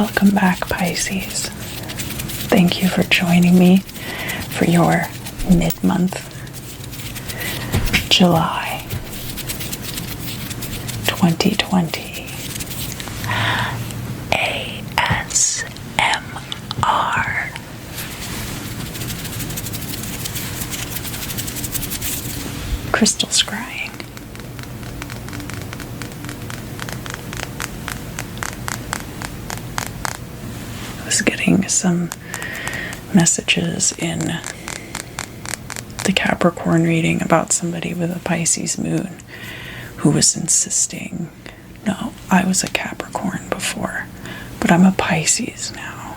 Welcome back, Pisces. Thank you for joining me for your mid-month July 2020 ASMR. Crystal scrying. I was getting some messages in the Capricorn reading about somebody with a Pisces moon who was insisting, no, I was a Capricorn before, but I'm a Pisces now.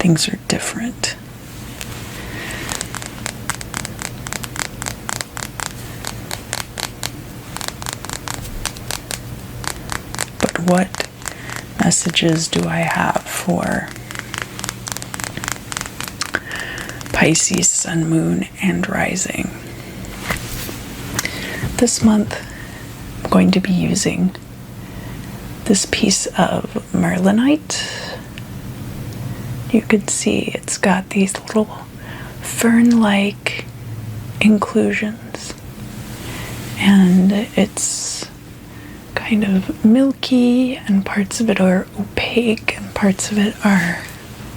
Things are different. But what messages do I have for Pisces, Sun, Moon, and Rising? This month, I'm going to be using this piece of MERLINITE. You could see it's got these little fern-like inclusions, and it's kind of milky, and parts of it are opaque, and parts of it are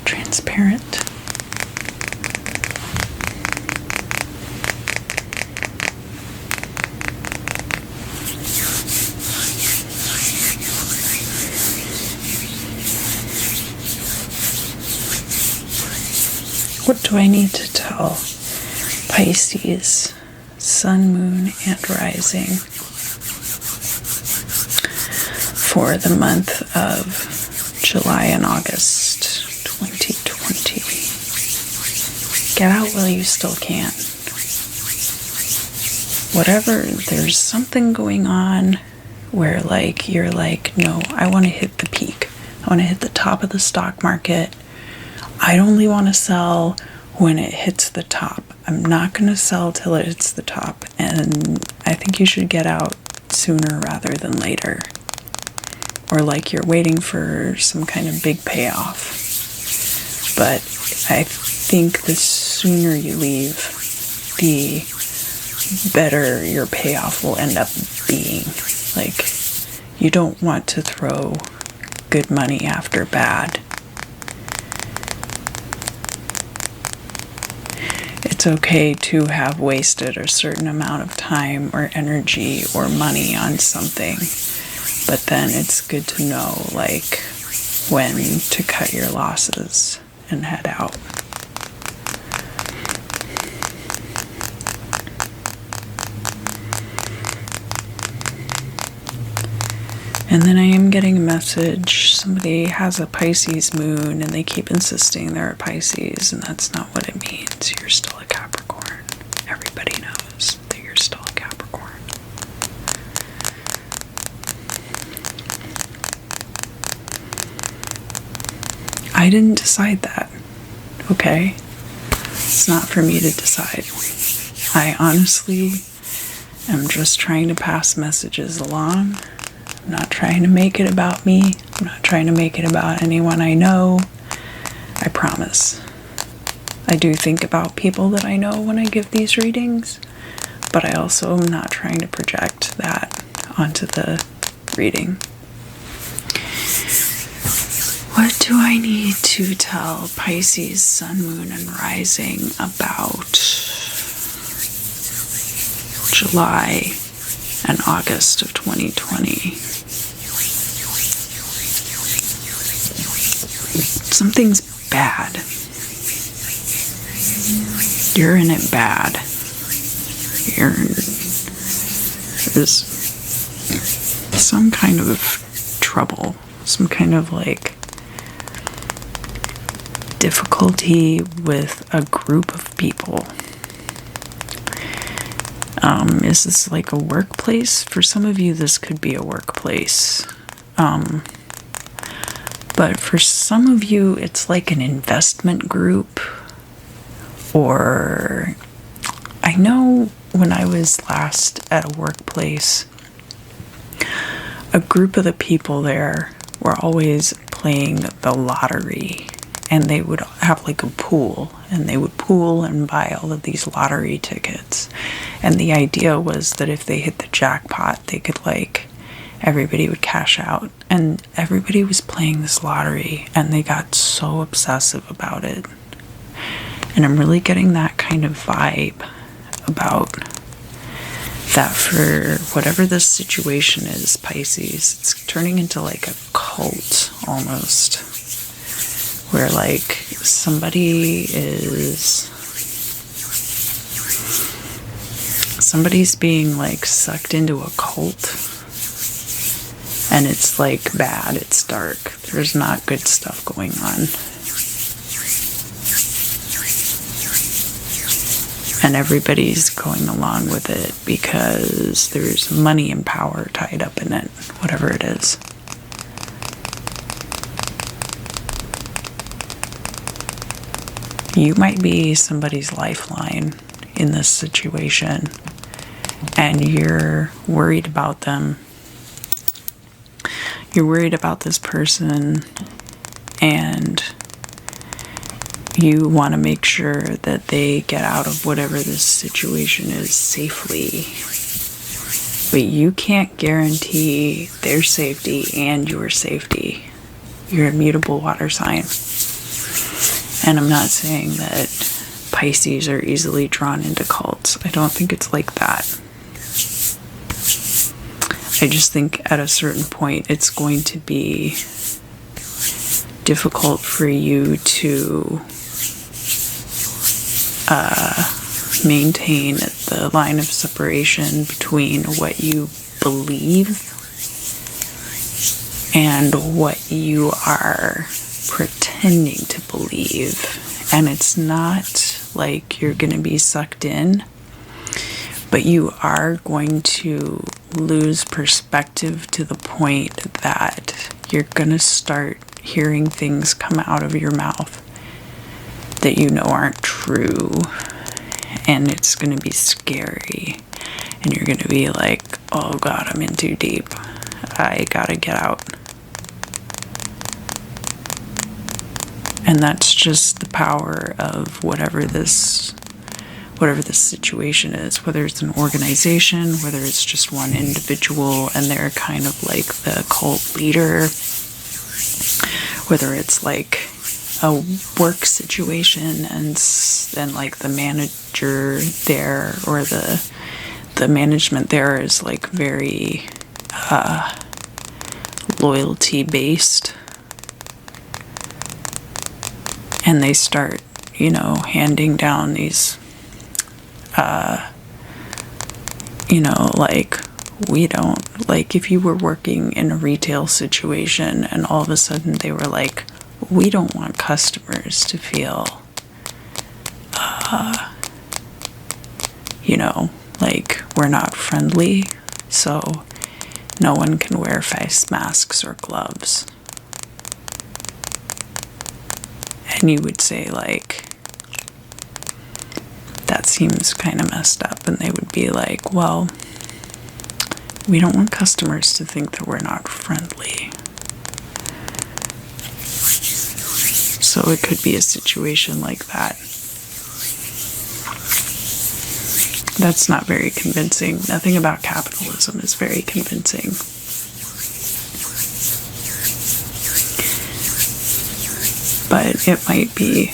transparent. What do I need to tell Pisces, Sun, Moon, and Rising for the month of July and August 2020? Get out while you still can. Whatever, there's something going on where you're like, no, I want to hit the peak. I want to hit the top of the stock market. I only want to sell when it hits the top. I'm not going to sell till it hits the top, and I think you should get out sooner rather than later. Or like you're waiting for some kind of big payoff. But I think the sooner you leave, the better your payoff will end up being. Like, you don't want to throw good money after bad. It's okay to have wasted a certain amount of time or energy or money on something, but then it's good to know when to cut your losses and head out. And then I am getting a message, somebody has a Pisces moon and they keep insisting they're a Pisces, and that's not what it means. You're still a Capricorn. Everybody knows that you're still a Capricorn. I didn't decide that, okay? It's not for me to decide. I honestly am just trying to pass messages along. I'm not trying to make it about me. I'm not trying to make it about anyone I know. I promise. I do think about people that I know when I give these readings, but I also am not trying to project that onto the reading. What do I need to tell Pisces, Sun, Moon, and Rising about July and August of 2020? Something's bad. You're in it bad. There's some kind of trouble, some kind of difficulty with a group of people. Is this like a workplace? For some of you, this could be a workplace. But for some of you, it's like an investment group. Or I know when I was last at a workplace, a group of the people there were always playing the lottery, and they would have like a pool, and they would pool and buy all of these lottery tickets. And the idea was that if they hit the jackpot, they could like, everybody would cash out. And everybody was playing this lottery, and they got so obsessive about it. And I'm really getting that kind of vibe about that for whatever this situation is, Pisces. It's turning into like a cult almost, where like somebody's being like sucked into a cult, and it's like bad, it's dark, there's not good stuff going on. And everybody's going along with it because there's money and power tied up in it, whatever it is. You might be somebody's lifeline in this situation, and you're worried about them. You're worried about this person, and you want to make sure that they get out of whatever this situation is safely. But you can't guarantee their safety and your safety. You're a mutable water sign. And I'm not saying that Pisces are easily drawn into cults. I don't think it's like that. I just think at a certain point it's going to be difficult for you to maintain the line of separation between what you believe and what you are pretending to believe. And it's not like you're going to be sucked in, but you are going to lose perspective to the point that you're going to start hearing things come out of your mouth that you know aren't true, and it's going to be scary, and you're going to be like, oh God, I'm in too deep, I gotta get out. And that's just the power of whatever this situation is, whether it's an organization, whether it's just one individual and they're kind of like the cult leader, whether it's like a work situation and like the manager there or the management there is like very loyalty based, and they start, handing down these like, we don't, like if you were working in a retail situation and all of a sudden they were like, we don't want customers to feel, like we're not friendly, so no one can wear face masks or gloves. And you would say like, that seems kind of messed up. And they would be like, well, we don't want customers to think that we're not friendly. So it could be a situation like that. That's not very convincing. Nothing about capitalism is very convincing. But it might be,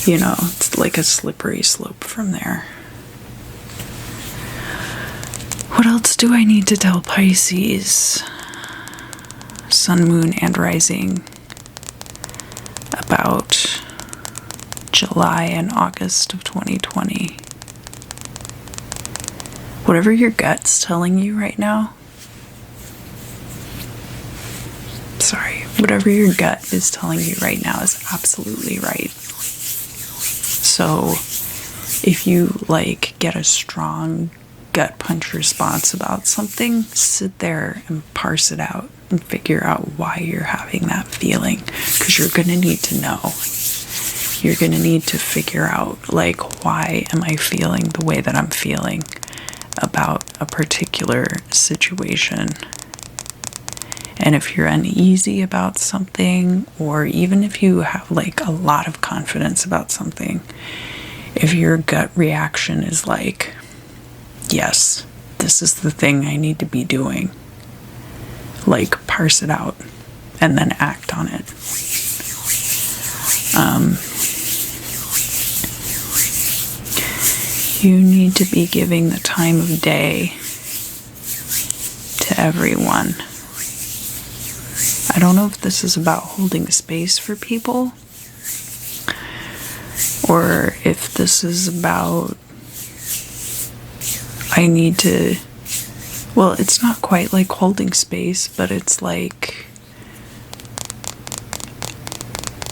it's like a slippery slope from there. What else do I need to tell Pisces, Sun, Moon, and Rising about July and August of 2020? Whatever your gut's telling you right now, whatever your gut is telling you right now is absolutely right. So if you get a strong gut punch response about something, sit there and parse it out and figure out why you're having that feeling, because you're going to need to know. You're going to need to figure out why am I feeling the way that I'm feeling about a particular situation. And if you're uneasy about something, or even if you have like a lot of confidence about something, if your gut reaction is like, yes, this is the thing I need to be doing, like parse it out and then act on it. You need to be giving the time of day to everyone. I don't know if this is about holding space for people, or if this is about I need to, well, it's not quite like holding space, but it's like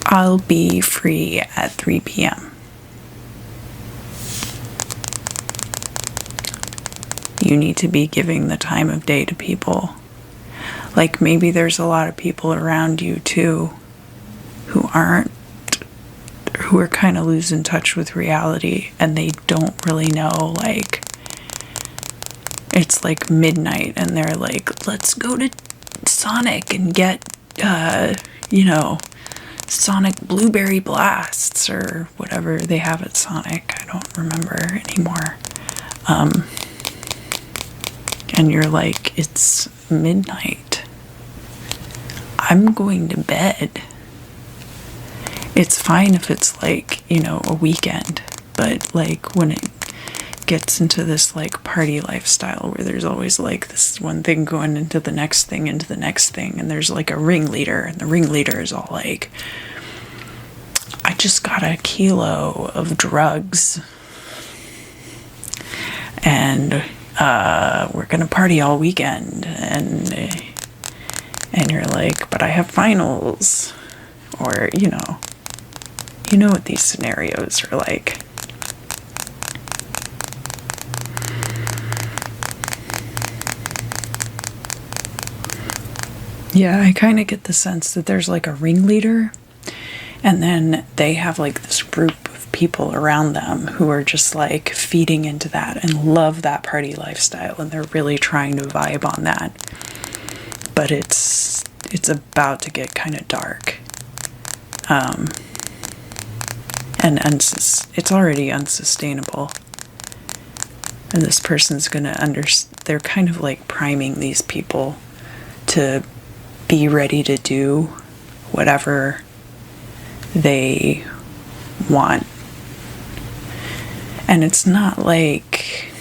I'll be free at 3 p.m. You need to be giving the time of day to people. Like maybe there's a lot of people around you too who are kind of losing touch with reality, and they don't really know, like, it's like midnight and they're like, let's go to Sonic and get, Sonic Blueberry Blasts or whatever they have at Sonic. I don't remember anymore. And you're like, it's midnight. I'm going to bed. It's fine if it's like, a weekend, but like when it gets into this like party lifestyle where there's always like this one thing going into the next thing, and there's like a ringleader, and the ringleader is all like, I just got a kilo of drugs and we're gonna party all weekend, and you're like, but I have finals, or you know what these scenarios are like. Yeah, I kind of get the sense that there's like a ringleader, and then they have like this group of people around them who are just like feeding into that and love that party lifestyle, and they're really trying to vibe on that. But it's about to get kind of dark. And it's already unsustainable. And this person's gonna they're kind of like priming these people to be ready to do whatever they want. And it's not like,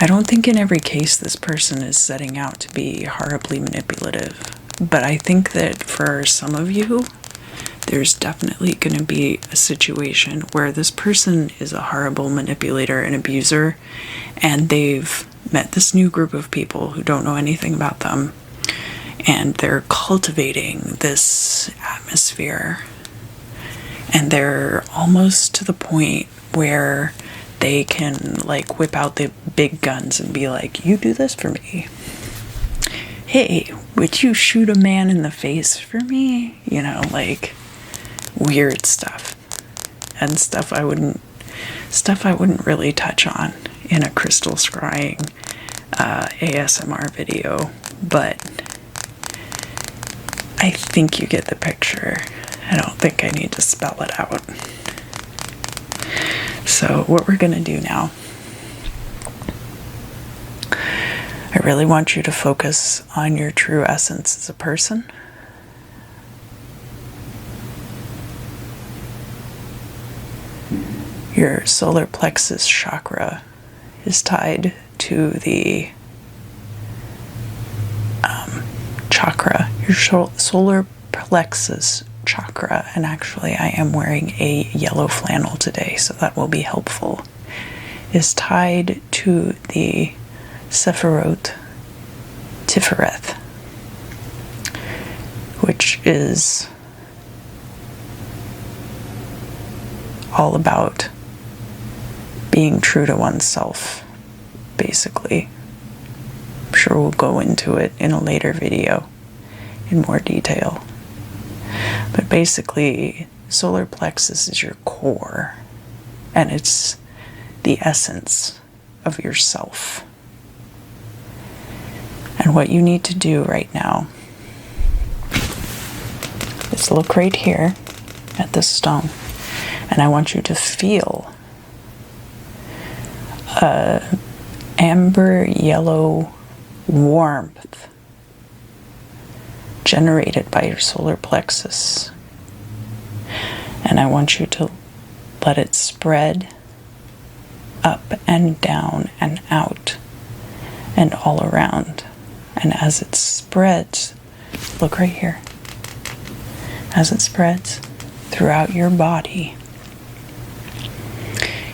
I don't think in every case this person is setting out to be horribly manipulative, but I think that for some of you, there's definitely going to be a situation where this person is a horrible manipulator and abuser, and they've met this new group of people who don't know anything about them, and they're cultivating this atmosphere, and they're almost to the point where they can like whip out the big guns and be like, you do this for me. Hey, would you shoot a man in the face for me? Like weird stuff, and stuff I wouldn't really touch on in a crystal scrying ASMR video, but I think you get the picture. I don't think I need to spell it out. So what we're gonna do now, I really want you to focus on your true essence as a person. Your solar plexus chakra is tied to the chakra, your solar plexus chakra, and actually I am wearing a yellow flannel today, so that will be helpful, is tied to the Sephirot Tifereth, which is all about being true to oneself, basically. I'm sure we'll go into it in a later video in more detail. But basically, solar plexus is your core, and it's the essence of yourself. And what you need to do right now is look right here at this stone, and I want you to feel a amber yellow warmth generated by your solar plexus. And I want you to let it spread up and down and out and all around. And as it spreads, look right here, as it spreads throughout your body,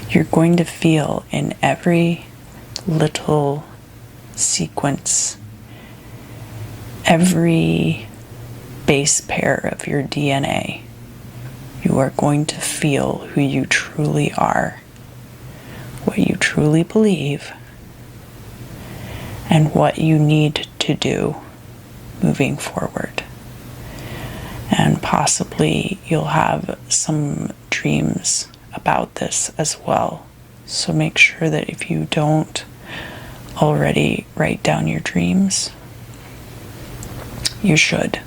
you're going to feel in every little sequence, every base pair of your DNA, you are going to feel who you truly are, what you truly believe, and what you need to do moving forward. And possibly you'll have some dreams about this as well. So make sure that if you don't already write down your dreams, you should.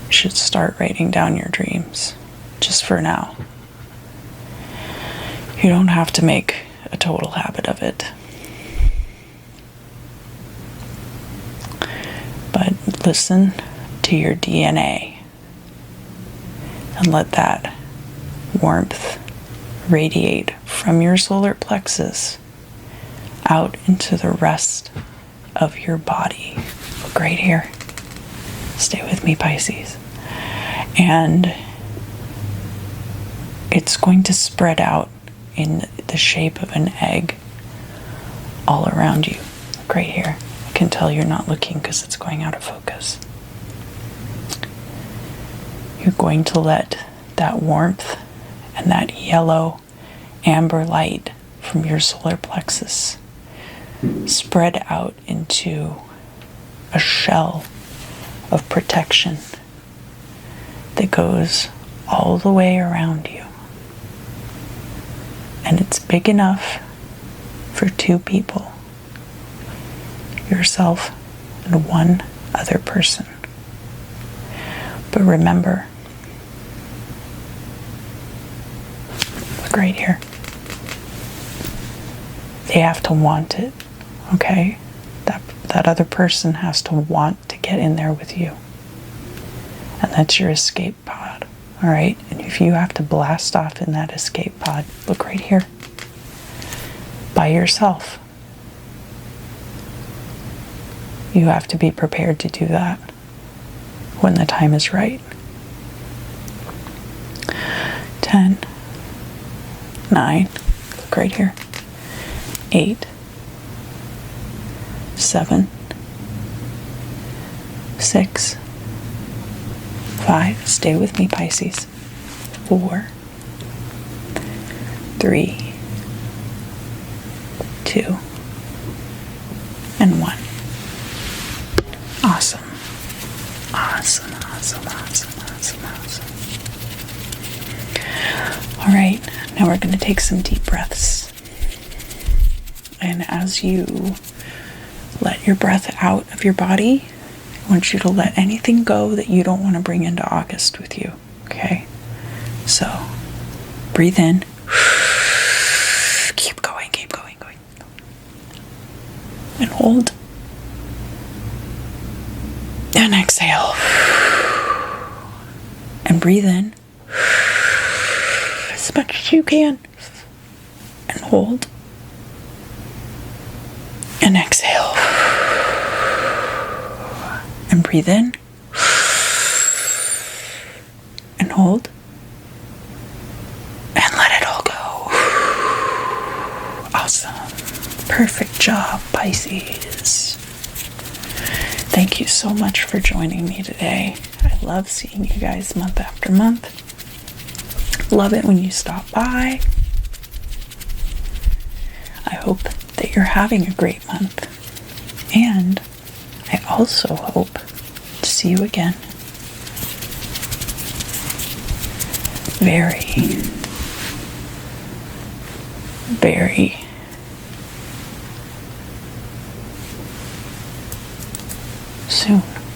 You should start writing down your dreams, just for now. You don't have to make a total habit of it. But listen to your DNA and let that warmth radiate from your solar plexus out into the rest of your body. Look right here. Stay with me, Pisces. And it's going to spread out in the shape of an egg all around you. Look right here. I can tell you're not looking because it's going out of focus. You're going to let that warmth and that yellow amber light from your solar plexus spread out into a shell of protection that goes all the way around you. And it's big enough for 2 people, yourself and one other person. But remember, look right here. They have to want it, okay? That other person has to want to get in there with you. And that's your escape pod, all right? And if you have to blast off in that escape pod, look right here. By yourself. You have to be prepared to do that when the time is right. 10, 9, look right here. 8, 7, 6, 5, stay with me, Pisces. 4, 3, 2, and 1. Awesome. Awesome, awesome, awesome, awesome, awesome. All right, now we're going to take some deep breaths. And as you let your breath out of your body, I want you to let anything go that you don't want to bring into August with you, okay? So, breathe in. Keep going, keep going, going. And hold. And exhale. And breathe in as much as you can. And hold. And exhale. And breathe in. And hold. And let it all go. Awesome. Perfect job, Pisces. Thank you so much for joining me today. I love seeing you guys month after month. Love it when you stop by. I hope that you're having a great month. And I also hope to see you again very, very soon.